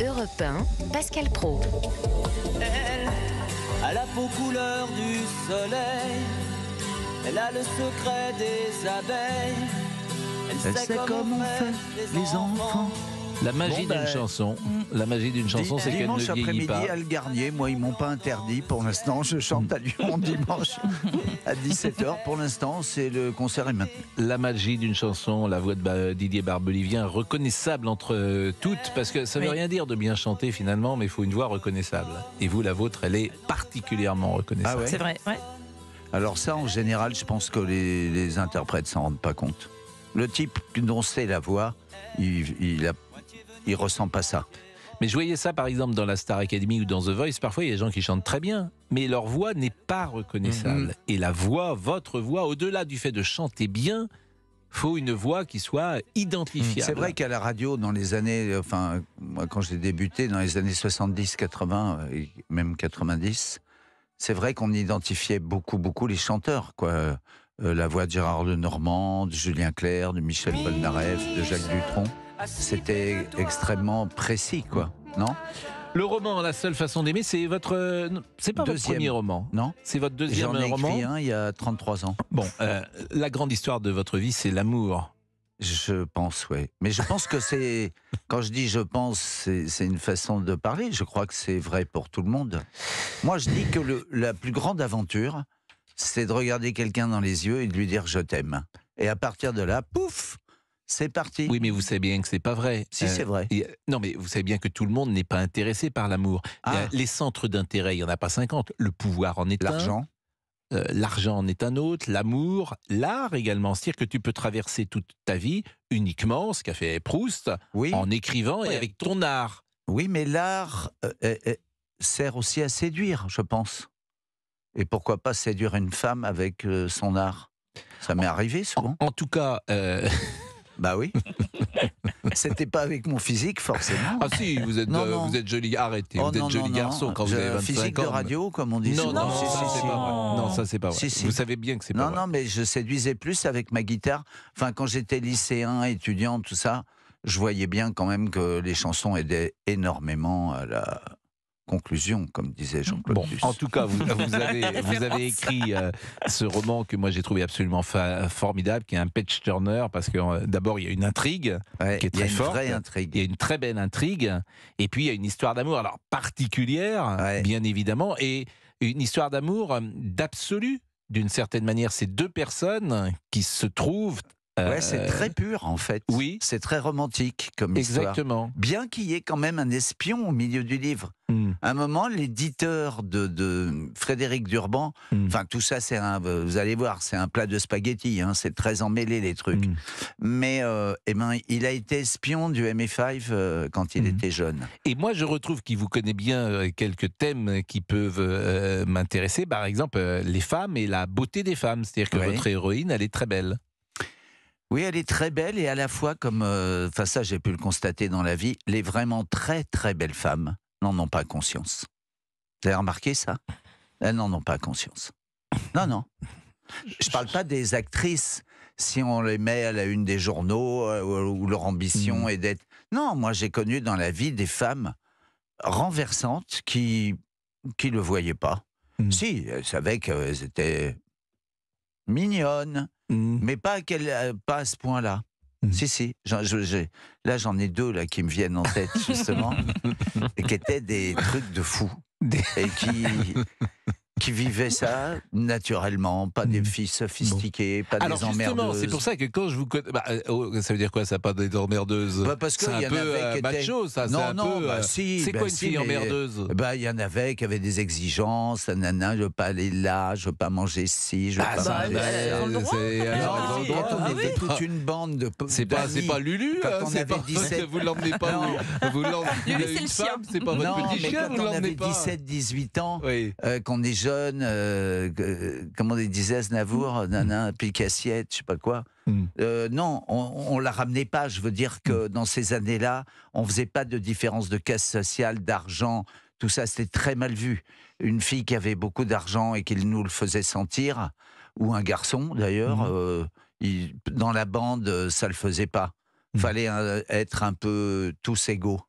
Europe 1, Pascal Praud. Elle a la peau couleur du soleil, elle a le secret des abeilles, elle sait comment on fait les enfants. La magie d'une chanson, c'est qu'elle ne dimanche vieillit après-midi pas. à Le Garnier, moi ils m'ont pas interdit pour l'instant, je chante à Lyon dimanche à 17h. Pour l'instant, c'est le concert est maintenant. La magie d'une chanson, la voix de Didier Barbelivien, reconnaissable entre toutes, parce que ça veut rien dire de bien chanter finalement, mais il faut une voix reconnaissable. Et vous, la vôtre, elle est particulièrement reconnaissable. Ah ouais. C'est vrai, ouais. Alors ça, en général, je pense que les interprètes s'en rendent pas compte. Le type dont c'est la voix, il ressent pas ça. Mais je voyais ça par exemple dans la Star Academy ou dans The Voice, parfois il y a des gens qui chantent très bien, mais leur voix n'est pas reconnaissable. Et la voix, votre voix, au-delà du fait de chanter bien, faut une voix qui soit identifiable. C'est vrai qu'à la radio, dans les années, moi quand j'ai débuté, dans les années 70, 80, et même 90, c'est vrai qu'on identifiait beaucoup les chanteurs, quoi. La voix de Gérard Lenormand, de Julien Clerc, de Michel Polnareff, de Jacques Dutronc. C'était extrêmement précis, quoi, non ? Le roman, La seule façon d'aimer, c'est votre... C'est pas Deuxième. votre premier roman, Non ? c'est votre deuxième J'en ai roman. écrit un il y a 33 ans. Bon, la grande histoire de votre vie, c'est l'amour. Je pense, oui. Mais je pense que c'est... Quand je dis je pense, c'est une façon de parler. Je crois que c'est vrai pour tout le monde. Moi, je dis que la plus grande aventure, c'est de regarder quelqu'un dans les yeux et de lui dire « je t'aime ». Et à partir de là, pouf, c'est parti. Oui, mais vous savez bien que c'est pas vrai. Si, c'est vrai. Non, mais vous savez bien que tout le monde n'est pas intéressé par l'amour. Ah. Les centres d'intérêt, il n'y en a pas 50. Le pouvoir en est un. L'argent. L'argent en est un autre. L'amour, l'art également. C'est-à-dire que tu peux traverser toute ta vie uniquement, ce qu'a fait Proust, Oui. en écrivant et avec ton art. Oui, mais l'art sert aussi à séduire, je pense. Et pourquoi pas séduire une femme avec son art ? Ça m'est arrivé souvent. En tout cas... Bah oui. C'était pas avec mon physique, forcément. Ah si, vous êtes joli, arrêtez, Oh, vous êtes non, joli non, garçon quand vous avez 25 physique ans. de radio, comme on dit Non, souvent. non, Si, ça si, c'est si. pas vrai. Non, ça c'est pas vrai. Si, si. Vous savez bien que c'est pas Non, vrai. non, mais je séduisais plus avec ma guitare. Enfin, quand j'étais lycéen, étudiant, tout ça, je voyais bien quand même que les chansons aidaient énormément à la conclusion, comme disait Jean-Claude Bon, Duss. en tout cas, vous avez écrit ce roman que moi j'ai trouvé absolument formidable, qui est un page-turner, parce que d'abord il y a une intrigue Ouais, qui est très forte. Il y a une vraie intrigue. Il y a une très belle intrigue, et puis il y a une histoire d'amour, alors particulière, Ouais. bien évidemment, et une histoire d'amour d'absolu, d'une certaine manière. C'est deux personnes qui se trouvent... Ouais, c'est très pur, en fait. Oui. C'est très romantique comme histoire. Exactement. Bien qu'il y ait quand même un espion au milieu du livre. À un moment, l'éditeur de Frédéric Durban, enfin tout ça, vous allez voir, c'est un plat de spaghettis, hein, c'est très emmêlé les trucs. Mais il a été espion du MI5 quand il était jeune. Et moi, je retrouve qu'il vous connaît bien quelques thèmes qui peuvent m'intéresser. Par exemple, les femmes et la beauté des femmes. C'est-à-dire que votre héroïne, elle est très belle. Oui, elle est très belle et à la fois, comme ça j'ai pu le constater dans la vie, les vraiment très très belles femmes n'en ont pas conscience. Vous avez remarqué ça ? Elles n'en ont pas conscience. Non, non. Je ne parle pas des actrices, si on les met à la une des journaux, où leur ambition est d'être... Non, moi j'ai connu dans la vie des femmes renversantes qui le voyaient pas. Si, elles savaient qu'elles étaient mignonnes, mais pas à ce point-là. Si. Là, j'en ai deux là, qui me viennent en tête, justement, et qui étaient des trucs de fous. Et qui vivaient ça naturellement, pas des filles sophistiquées, pas Alors des emmerdeuses. justement, c'est pour ça que quand je vous connais... ça veut dire quoi, ça, pas des emmerdeuses ? Parce que c'est y un en peu avait qui macho, ça. Non, c'est un non, peu, si. C'est quoi une fille emmerdeuse ? Il y en avait qui avaient des exigences, nanana, je veux pas aller là, je veux pas manger ci, je veux pas manger ça. Quand on était toute une bande de c'est pas Lulu, quand on c'est avait pas 17 vous l'emmenez pas où Lulu, c'est une le chien. femme, c'est pas votre Non, petit mais chien, quand vous on l'emmenez avait pas. 17-18 ans, Oui. qu'on est jeune, comment on disait Aznavour, nana, pique assiette, je sais pas quoi. Non, on la ramenait pas. Je veux dire que dans ces années-là, on faisait pas de différence de classe sociale, d'argent. Tout ça, c'était très mal vu. Une fille qui avait beaucoup d'argent et qui nous le faisait sentir, ou un garçon d'ailleurs, dans la bande, ça le faisait pas. Fallait être un peu tous égaux.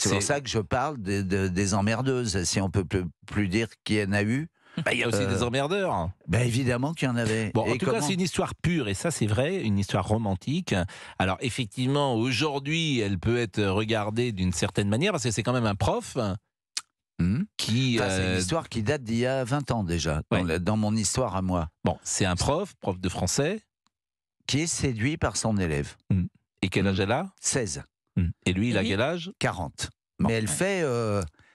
C'est pour ça que je parle des emmerdeuses, si on peut plus dire qu'il y en a eu. Il y a aussi des emmerdeurs. Évidemment qu'il y en avait. Bon, en tout cas, c'est une histoire pure, et ça, c'est vrai, une histoire romantique. Alors, effectivement, aujourd'hui, elle peut être regardée d'une certaine manière, parce que c'est quand même un prof qui... c'est une histoire qui date d'il y a 20 ans déjà, dans mon histoire à moi. Bon, c'est un prof de français. Qui est séduit par son élève. Et quel âge elle a ? 16. Et lui, il a quel âge ? 40. Bon. Mais elle fait...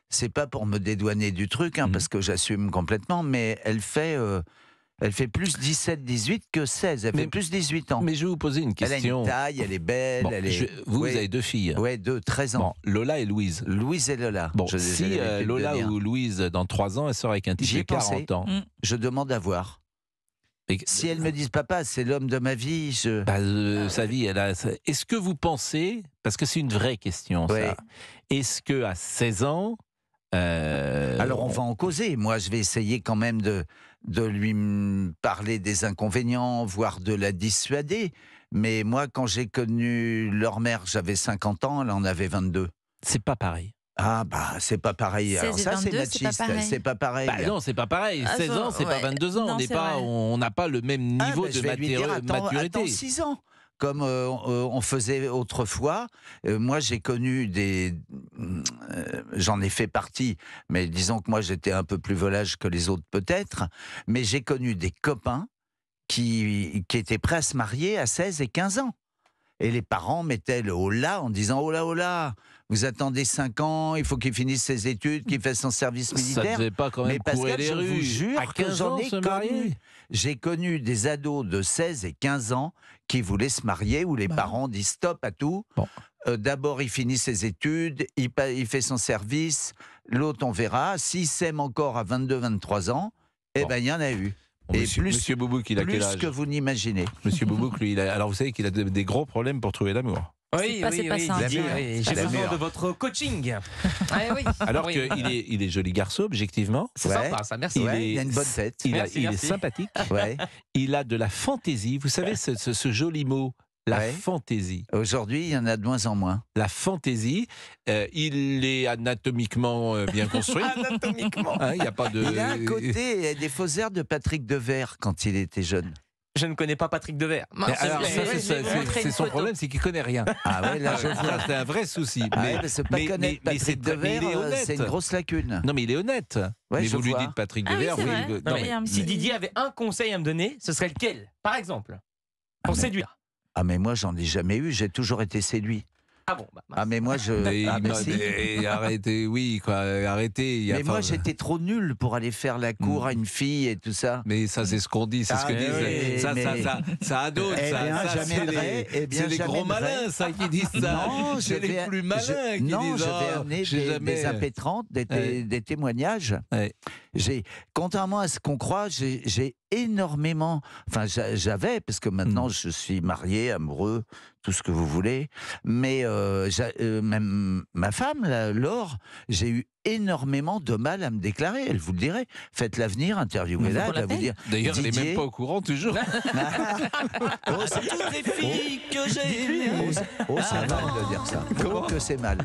c'est pas pour me dédouaner du truc, parce que j'assume complètement, mais elle fait plus 17-18 que 16. Elle fait plus 18 ans. Mais je vais vous poser une question. Elle a une taille, elle est belle. Bon, vous avez 2 filles. Oui, 13 ans. Bon, Lola et Louise. Louise et Lola. Bon, si Lola ou Louise, dans 3 ans, elle sort avec un type de 40 ans. Je demande à voir. Si elles me disent, papa, c'est l'homme de ma vie, sa vie, est-ce que vous pensez, parce que c'est une vraie question, ça, est-ce qu'à 16 ans... Alors on va en causer. Moi, je vais essayer quand même de lui parler des inconvénients, voire de la dissuader. Mais moi, quand j'ai connu leur mère, j'avais 50 ans, elle en avait 22. C'est pas pareil. Ah c'est pas pareil. Alors ça, c'est machiste. C'est pas pareil. Non, c'est pas pareil. 16 ans, c'est pas 22 ans. On n'a pas le même niveau de maturité. Attends 6 ans. Comme on faisait autrefois. Moi, j'ai connu j'en ai fait partie, mais disons que moi, j'étais un peu plus volage que les autres peut-être, mais j'ai connu des copains qui étaient prêts à se marier à 16 et 15 ans. Et les parents mettaient le holà en disant « Oh là, vous attendez 5 ans, il faut qu'il finisse ses études, qu'il fasse son service militaire. » Ça ne devait pas quand même courir les rues. Je vous jure à 15 que j'en ans, ai se connu. marier. J'ai connu des ados de 16 et 15 ans qui voulaient se marier, où les parents disent stop à tout. Bon. D'abord, il finit ses études, il fait son service, l'autre, on verra. S'il s'aime encore à 22-23 ans, il y en a eu. Bon, Monsieur Boubouk, il a quel âge ? Plus que vous n'imaginez. Monsieur Boubouk, lui, alors vous savez qu'il a des gros problèmes pour trouver l'amour. Oui, j'ai besoin de votre coaching. Alors qu'il est joli garçon, objectivement. C'est sympa, ça, merci. Il a une bonne tête. Il est sympathique. Il a de la fantaisie. Vous savez, ce joli mot, la fantaisie. Aujourd'hui, il y en a de moins en moins. La fantaisie. Il est anatomiquement bien construit. Anatomiquement. Il n'y a pas de... Il a un côté des faux airs de Patrick Devers quand il était jeune. Je ne connais pas Patrick Devers. C'est son problème, c'est qu'il ne connaît rien. Ah ouais, là je vois. C'est un vrai souci. C'est pas connaître Patrick Devers, c'est une grosse lacune. Non, mais il est honnête. Mais vous lui dites Patrick Devers. Si Didier avait un conseil à me donner, ce serait lequel, par exemple, pour séduire? Ah mais moi j'en ai jamais eu, j'ai toujours été séduit. Ah bon, mais moi je... arrêtez. Mais moi j'étais trop nul pour aller faire la cour à une fille et tout ça. Mais ça c'est ce qu'on dit, c'est ce que disent. Ça a d'autres. C'est les gros malins ça qui disent ça. Non, c'est les plus malins qui disent ça. Non, j'avais amené des impétrantes, des témoignages. Contrairement à ce qu'on croit, j'ai énormément... Enfin j'avais, parce que maintenant je suis marié, amoureux, tout ce que vous voulez, mais même ma femme, Laure, j'ai eu énormément de mal à me déclarer, elle vous le dirait. Faites-la venir, interviewez-la, elle va vous dire... D'ailleurs, elle n'est même pas au courant toujours. C'est toutes les filles que j'ai aimées. C'est mal de dire ça. Comment que c'est mal.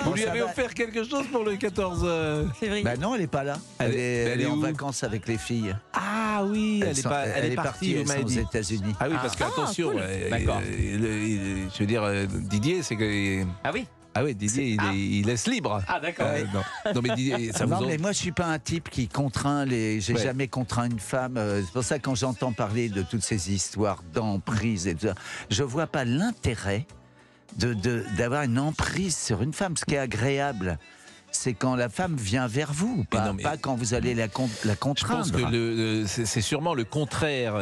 Vous lui avez offert quelque chose pour le 14 février? Non, elle n'est pas là. Elle est en vacances avec les filles. Ah oui, elle est partie aux États-Unis. Ah oui, parce que attention, je veux dire, Didier, c'est que... Ah oui. Ah oui, Didier, il laisse libre. Ah d'accord. Non mais Didier, mais moi je suis pas un type qui contraint j'ai jamais contraint une femme. C'est pour ça que quand j'entends parler de toutes ces histoires d'emprise et tout ça, je vois pas l'intérêt d'avoir une emprise sur une femme. Ce qui est agréable, c'est quand la femme vient vers vous, pas quand vous allez la contraindre. Je pense que c'est sûrement le contraire,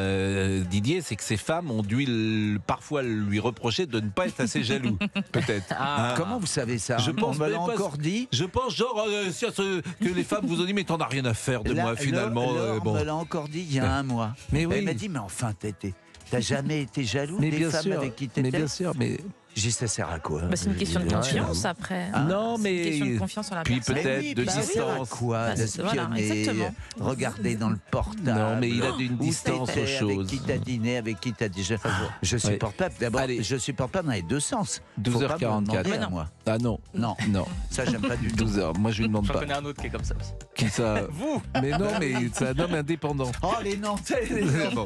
Didier, c'est que ces femmes ont dû parfois lui reprocher de ne pas être assez jaloux, peut-être. Comment vous savez ça? On me l'a encore dit. Je pense que les femmes vous ont dit mais t'en as rien à faire de moi finalement. On me l'a encore dit il y a un mois. Mais oui. Elle m'a dit mais enfin t'as jamais été jaloux des femmes avec qui t'étais? Mais bien sûr, mais Ça sert à quoi? Bah, c'est une question de confiance après. Non, C'est une question de mais confiance en la puis personne. peut-être de ça sert à distance. quoi Bah, d'espionner, voilà, exactement. regarder dans le portable? Non, mais il a une Où distance t'étais, aux choses. Avec qui t'as dîné, avec qui t'as dit. Je supporte pas. D'abord, Allez. je supporte pas dans les deux sens. Faut pas me 12h44. demander Mais à non. moi. Ah non, Non, non. ça j'aime pas du tout. 12h. Moi, je lui demande J'en pas. connais un autre qui est comme ça aussi. Qui ça? Vous Mais non, mais c'est un homme indépendant. Oh les Nantais, Bon.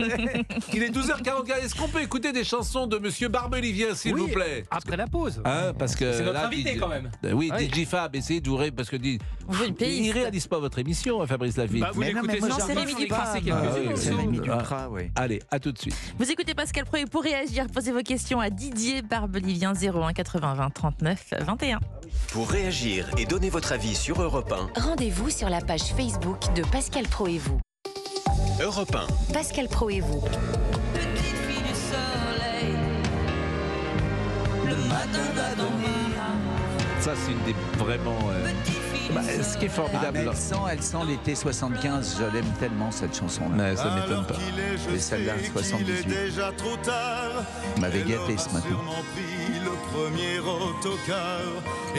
Il est 12h44. Est-ce qu'on peut écouter des chansons de Monsieur Barbelivien, s'il Oui, vous plaît? Après la pause. Hein, parce que C'est notre là, invité quand même. Oui, Oui. DJ Fab, essayez d'ouvrir parce que On veut une il playlist. réalise pas votre émission, hein, Fabrice Lafitte. Bah, vous Mais non, mais l'écoutez moi, sans c'est doute, Rémi on Duprat. écrasé Ah, quelques-unes oui, aussi. c'est Rémi Ah. Duprat, oui. Allez, à tout de suite. Vous écoutez Pascal Pro et pour réagir, posez vos questions à Didier Barbelivien 01 80 20 39 21. Pour réagir et donner votre avis sur Europe 1, Rendez-vous sur la page Facebook de Pascal Pro et vous. Europe 1. Pascal Pro et vous. Petite fille du soleil, le matin va dormir. Ça, c'est une des vraiment. Petite fille du Ce qui est Ah, formidable. mais elle sent l'été 75. Je l'aime tellement cette chanson-là. Ouais, ça m'étonne pas. Et celle-là, 78. déjà trop tard. Vous m'avez gâté ce matin.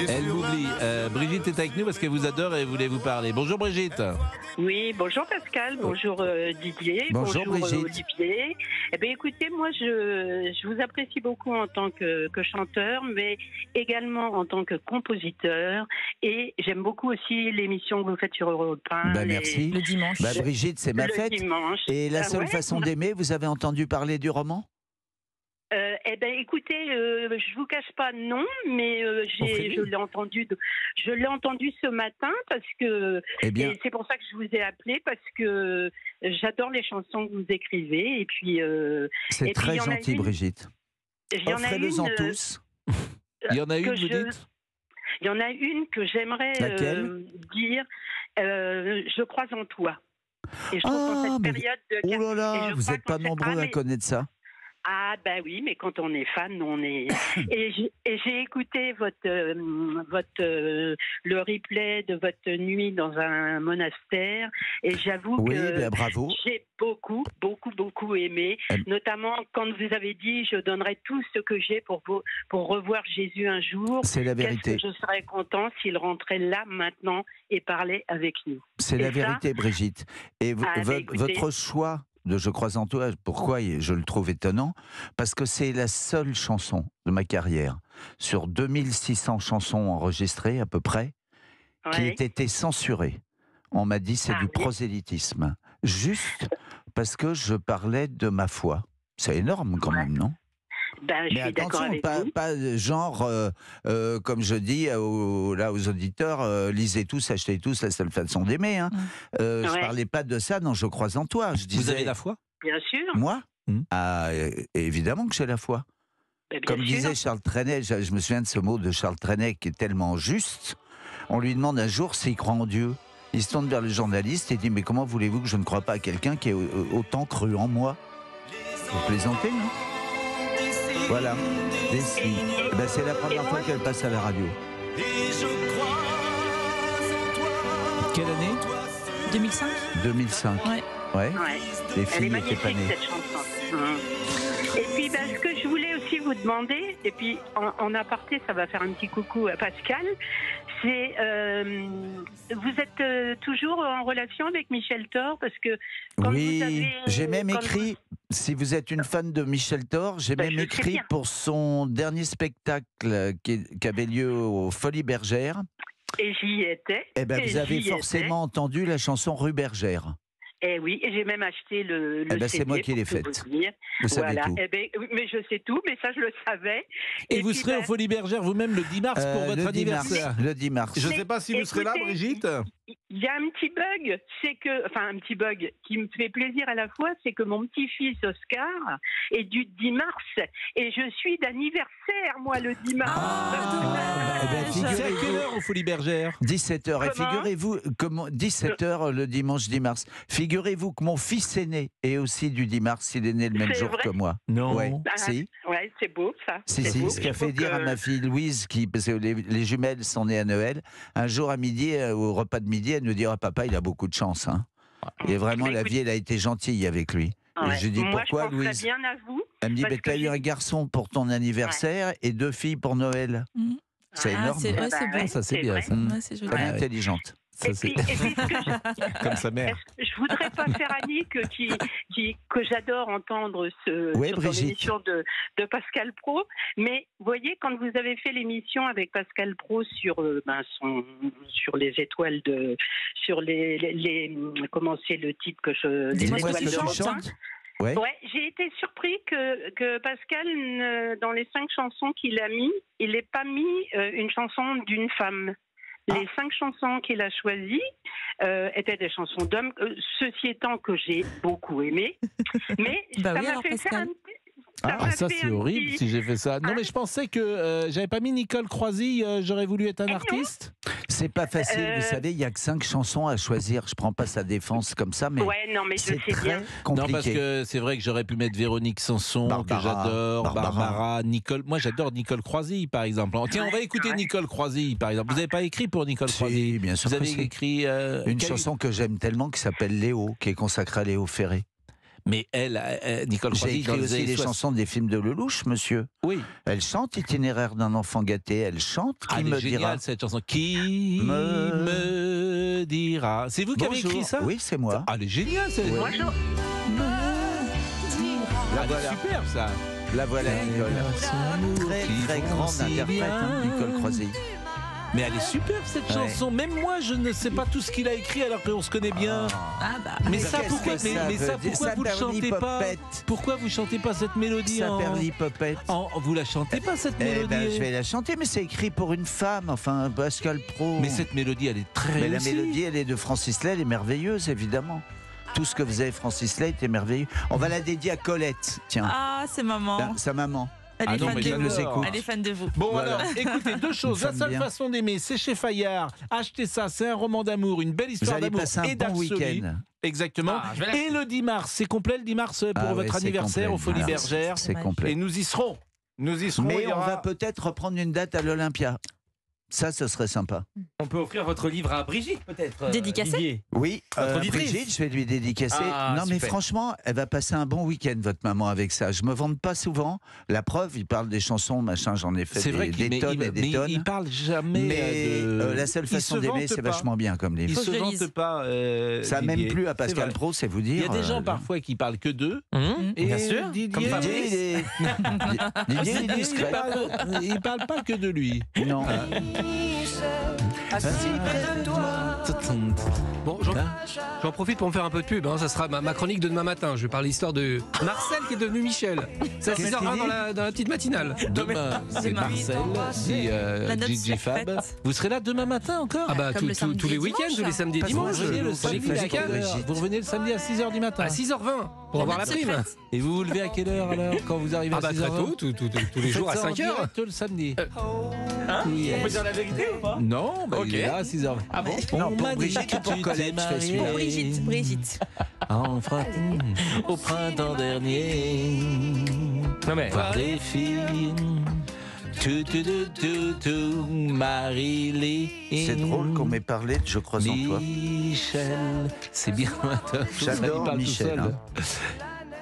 Elle m'oublie. Brigitte est avec nous parce qu'elle vous adore et elle voulait vous parler. Bonjour Brigitte. Oui, bonjour Pascal, bonjour Didier, Bonjour, Brigitte. Olivier. Eh bien écoutez, moi je vous apprécie beaucoup en tant que chanteur, mais également en tant que compositeur. Et j'aime beaucoup aussi l'émission que vous faites sur Europe 1. Bah, merci. Le dimanche. Bah, Brigitte, c'est ma le fête. dimanche. Et la Ah seule ouais façon d'aimer, vous avez entendu parler du roman? Eh ben, écoutez, je vous cache pas, non, mais je l'ai entendu ce matin parce que Eh bien, et c'est pour ça que je vous ai appelé parce que j'adore les chansons que vous écrivez et puis c'est et puis, très il y en a gentil, une- Brigitte. il y en a Offrez-le-en une, tous. Il y en a une, que vous je- dites? il y en a une que j'aimerais Laquelle dire. Je crois en toi. Et je trouve Ah, qu'en cette mais- période de Oh là et là, je vous crois n'êtes pas qu'en fait- nombreux Ah, à mais- connaître ça. Ah ben oui, mais quand on est fan, on est. Et j'ai écouté le replay de votre nuit dans un monastère, et j'avoue Oui, que bien, bravo. j'ai beaucoup aimé, notamment quand vous avez dit je donnerai tout ce que j'ai pour revoir Jésus un jour. C'est la Qu'est-ce vérité. que je serais content s'il rentrait là maintenant et parlait avec nous. C'est Et la ça- vérité, Brigitte. Et Ah, bah, écoutez. votre choix de Je crois en toi, pourquoi je le trouve étonnant? Parce que c'est la seule chanson de ma carrière, sur 2600 chansons enregistrées à peu près, qui Ouais. ait été censurée. On m'a dit c'est Ah du oui. prosélytisme. Juste parce que je parlais de ma foi. C'est énorme quand Ouais. même, non? Ben, je Mais suis d'accord attention, avec vous. pas genre, comme je dis aux auditeurs, lisez tous, achetez tous, la seule façon d'aimer. Hein. Je Ouais. parlais pas de ça, non, je crois en toi. Je disais, Vous avez la foi? Bien sûr. moi Hmm. Ah, évidemment que j'ai la foi. Ben, bien Comme sûr. disait Charles Trenet, je me souviens de ce mot de Charles Trenet qui est tellement juste. On lui demande un jour s'il croit en Dieu. Il se tourne vers le journaliste et dit mais comment voulez-vous que je ne croie pas à quelqu'un qui est autant cru en moi? Vous plaisantez, non? Voilà, Desi. Ben, c'est la première fois qu'elle passe à la radio. Quelle année? 2005. 2005. Ouais. Ouais. Ouais. Les Elle est filles n'étaient pas magnifique nées. cette chanson. Et puis ben, ce que je voulais aussi vous demander, et puis en aparté, ça va faire un petit coucou à Pascal, c'est vous êtes toujours en relation avec Michel Thor parce que quand Oui, vous avez, j'ai même quand écrit, si vous êtes une fan de Michel Thor, j'ai Ben, même je sais écrit bien. pour son dernier spectacle qui avait lieu aux Folies Bergères. et j'y étais. Eh ben, et vous avez j'y forcément entendu la chanson Rue Bergère. étais. Eh oui, et j'ai même acheté le Eh ben, CD. c'est moi qui l'ai pour tout faite. vous dire. Vous savez Voilà. tout. Eh ben, oui, mais je sais tout, mais ça je le savais. Et vous puis, serez ben, aux Folies Bergères vous-même le 10 mars pour votre le 10 mars. anniversaire. Le 10 mars. Je ne Mais sais pas si vous serez là, écoutez, Brigitte. Il y a un petit bug, un petit bug qui me fait plaisir à la fois, c'est que mon petit-fils Oscar est du 10 mars et je suis d'anniversaire, moi, le 10 mars. Eh ben, C'est à figurez-vous- quelle heure aux Folies Bergères? 17h. Et Comment figurez-vous que 17h le dimanche 10 mars. Figurez-vous que mon fils aîné est aussi du 10 mars. Il est né le même C'est jour vrai que moi. Non. Ouais. Ah, Si. Ouais, c'est beau, ça. Si, C'est si, beau. ce qui a Je fait trouve dire à que- ma fille Louise, parce que les jumelles sont nées à Noël, un jour à midi, au repas de midi, elle nous dira papa, il a beaucoup de chance. Hein. Et vraiment, Mais la écoute- vie, elle a été gentille avec lui. Ouais. J'ai dit, Moi, pourquoi, je penserais Louise? bien à vous. Elle me dit, parce bah, que t'as eu j'ai- un garçon pour ton anniversaire et 2 filles pour Noël. C'est Ah, énorme. c'est Bah c'est ouais, beau. Ça, c'est bien, vrai. ça. Ouais, c'est joli. Comme Ouais. intelligente. Ça, Et c'est puis, ce que comme sa mère. je voudrais pas faire Annick, que j'adore entendre Oui, sur Brigitte. l'émission de Pascal Pro. Mais vous voyez, quand vous avez fait l'émission avec Pascal Pro sur sur les étoiles sur les comment c'est le titre que je les Dis-moi ce étoiles que de tu Europe chantes. 1. Ouais. Ouais, j'ai été surpris que Pascal, dans les 5 chansons qu'il a mis, il n'ait pas mis une chanson d'une femme. Les 5 chansons qu'il a choisies étaient des chansons d'hommes, ceci étant que j'ai beaucoup aimé. Mais Bah ça oui, m'a alors, fait Pascal. faire un petit... Ça, c'est horrible si j'ai fait ça. Non, mais je pensais que j'avais pas mis Nicole Croisy, j'aurais voulu être un artiste. C'est pas facile, vous savez, il n'y a que 5 chansons à choisir. Je prends pas sa défense comme ça, mais Ouais, non, mais je c'est sais très bien. compliqué. Non, parce que c'est vrai que j'aurais pu mettre Véronique Sanson, Barbara, que j'adore, Barbara. Barbara, Nicole. Moi, j'adore Nicole Croisy, par exemple. Tiens, on va écouter ouais. Nicole Croisy, par exemple. Vous n'avez pas écrit pour Nicole Croisy? Si, bien sûr Vous que avez si. écrit Une quel- chanson que j'aime tellement qui s'appelle Léo, qui est consacrée à Léo Ferré. Mais Nicole J'ai Croisy, dans écrit les aussi années des 60. chansons des films de Lelouch, monsieur. Oui. Elle chante Itinéraire d'un enfant gâté, elle chante Qui Elle est me géniale, dira. cette chanson. Qui Me- me dira? C'est vous qui avez Bonjour. écrit ça? Oui, c'est moi. Ah, elle est géniale, cette Moi, je... La Elle est voilà, super, ça. la voilà, Nicole. Très, très grande interprète, hein, Nicole Croisy. Mais elle est superbe, cette Ouais. chanson. Même moi, je ne sais pas tout ce qu'il a écrit alors qu'on se connaît bien. Ah bah. Mais ça, qu'est-ce pourquoi, que ça mais ça, veut dire? pourquoi vous le chantez pas? Pourquoi vous chantez pas cette mélodie en... Saperlipopette. Vous la chantez pas, cette Eh mélodie? ben, je vais la chanter, mais c'est écrit pour une femme, enfin, Pascal Pro. Mais cette mélodie, elle est très Mais la réussie. mélodie, elle est de Francis Lay, elle est merveilleuse, évidemment. Tout ce que faisait Francis Lay était merveilleux. On va la dédier à Colette, tiens, Ah, c'est maman. sa maman. Elle Ah est non, fan mais de j'adore. vous. Elle est fan de vous. Bon, Voilà. alors, écoutez, deux choses. La femme seule bien. façon d'aimer, c'est chez Fayard. Achetez ça, c'est un roman d'amour, une belle Vous histoire allez d'amour passer et un bon d'absolu. week-end. Exactement. Ah, je vais l'acheter. Et le 10 mars, c'est complet le 10 mars pour Ah ouais, votre c'est anniversaire complet, aux Folies le 10 Bergères. C'est Et complet. Et nous y serons. Nous y serons. il Mais y on aura- va peut-être reprendre une date à l'Olympia. Ça, ce serait sympa. On peut offrir votre livre à Brigitte, peut-être. Dédicacé Didier. Oui, Votre auditrice. Brigitte, je vais lui dédicacer. Ah, non, mais super. franchement, elle va passer un bon week-end, votre maman, avec ça. Je me vante pas souvent. La preuve, il parle des chansons, machin, j'en ai fait C'est vrai des tonnes et des tonnes. il parle jamais Mais de... la seule il façon se d'aimer, vante c'est pas. vachement bien comme Il livre. Faut se que je vante lise. pas. Ça n'a même Didier. plus à C'est Pascal vrai. Pro, c'est vous Il y dire. a des gens parfois qui parlent que d'eux. Et Bien sûr. Didier, Comme Fabrice. Didier, il est Didier, il discret. parle pas que de lui. Non. Bon, j'en profite pour me faire un peu de pub. Ça sera ma chronique de demain matin. Je vais parler l'histoire de Marcel qui est devenu Michel. C'est à Qu'est-ce 6h20 qu'il dans la petite matinale. Demain, c'est Demain. Marcel, dit La note Gigi Fab. secrète. Vous serez là demain matin encore? Ah bah Comme le samedi tous les et week-ends, dimanche, tous les hein. samedis et Parce que dimanches. Vous revenez le je fais samedi à musical. quelle heure? Vous revenez le samedi à 6h du matin. À 6h20 pour avoir la note prime. secrète. Et vous vous levez à quelle heure alors quand vous arrivez Ah à bah 6h? très tôt, tous les jours à 5h. Direct le samedi. Oui, On peut dire la vérité ou pas? Non, bah, Ok. il est là à 6h. Ah bon? Non, pour Brigitte ou pour Colette, je fais celui-là. Pour Brigitte. Enfin, au printemps dernier, Non mais. voir des filles. Tout, Marie-Lé. C'est drôle qu'on m'ait parlé de Je crois en toi. Michel, c'est bien. J'adore Il parle tout Michel, seul. hein.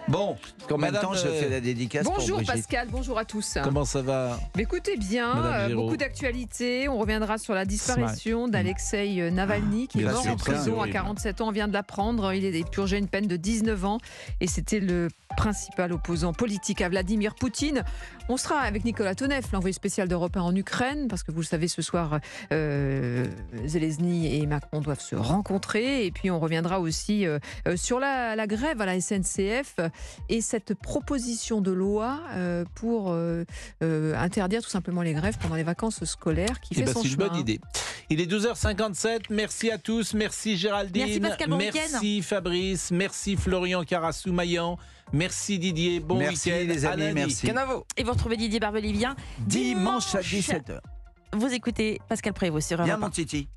Bon, en même Madame, temps, je fais la dédicace Bonjour pour Brigitte. Pascal, bonjour à tous. Comment ça va? Mais écoutez bien, Madame Géraud. beaucoup d'actualités. On reviendra sur la disparition d'Alexei Navalny qui est Bien mort sûr, en c'est prison à horrible. 47 ans. On vient de l'apprendre. Il a purgé une peine de 19 ans et c'était le principal opposant politique à Vladimir Poutine. On sera avec Nicolas Tonev, l'envoyé spécial d'Europe 1 en Ukraine, parce que vous le savez, ce soir, Zelensky et Macron doivent se rencontrer. Et puis on reviendra aussi sur la grève à la SNCF et cette proposition de loi pour interdire tout simplement les grèves pendant les vacances scolaires qui Eh fait ben, son c'est une chemin. bonne idée. Il est 12h57. Merci à tous. Merci Géraldine. Merci Pascal, bon week-end. Merci Fabrice. Merci Florian Carassou-Maillan. Merci Didier. Bon Merci week-end. les À amis, lundi. merci. Canavo. Et vous retrouvez Didier Barbelivien Dimanche à 17h. Vous écoutez Pascal Prévost sur Europe Viens 1. mon Titi.